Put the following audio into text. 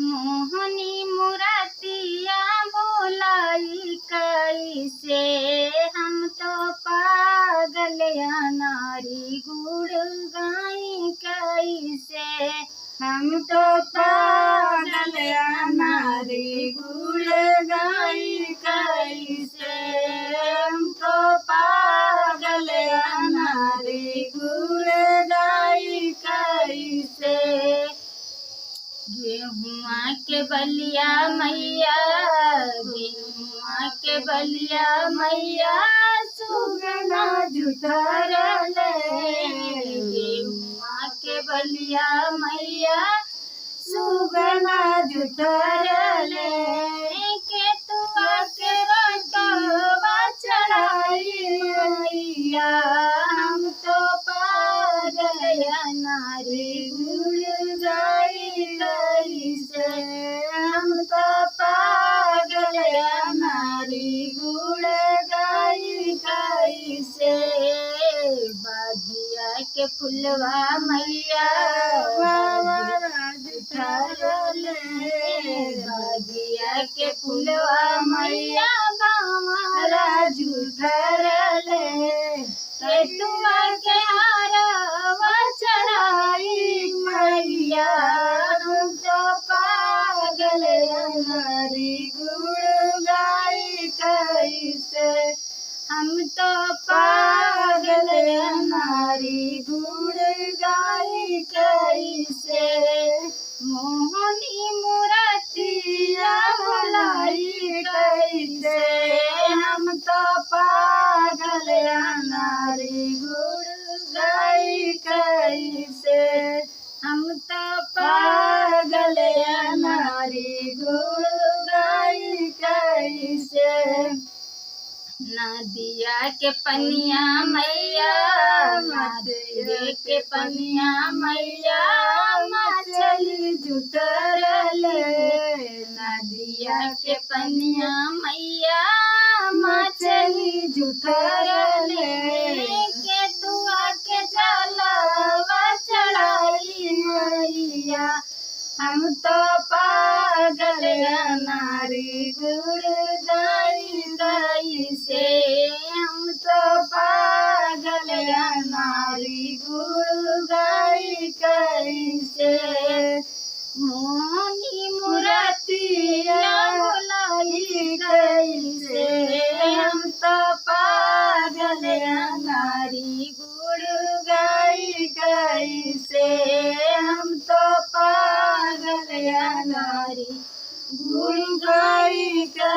मोहनी मुरातिया बोलाई कैसे, हम तो पागल नारी गुड़ गाई कैसे, हम तो पागल नारी गुड़ गाई कैसे, हम तो पागल नारी गुड़ गाई कैसे। गेहुआ के बलिया मैया, गेहुआ के बलिया मैया, सुगना जुठरल, गेहुआ के बलिया मैया, सुगना जुठरल, केतुआ के रोटवा चढ़ाई मैया, हम तो पागल नारी गुड़ गाई कैसे, हम तो पागल नारी गुड़ गाई कैसे। बागिया के फुलवा मैया जुठरल, बागिया के फुलवा मैया बावरा जुठरल, केतुआ के हारवा चढ़ाई मैया, हम तो पागल नारी गुड़ गाई कैसे, हम तो पागल नारी गुड़ गाई कैसे। मोहनी मुरातिया बोलाई कैसे, हम तो पागल नारी गुड़ गाई कैसे, हम तो पागल नारी गुड़ गाई कैसे। नदिया के पनिया मैया, नदिया के पनिया मैया, मछली जुटरल, नदिया के पनिया मैया, मछली जुटरल, केतुआ के जलवा चढ़ाई मैया, हम तो पागल नारी गुड़ गाई कैसे, हम तो पागल नारी गुड़ गाई कैसे। मोहनी मुरातिया बोलाई कैसे, हम तो पागल नारी गुड़ गाई कैसे, हम तो पागल नारी गुड़ गाई कैसे।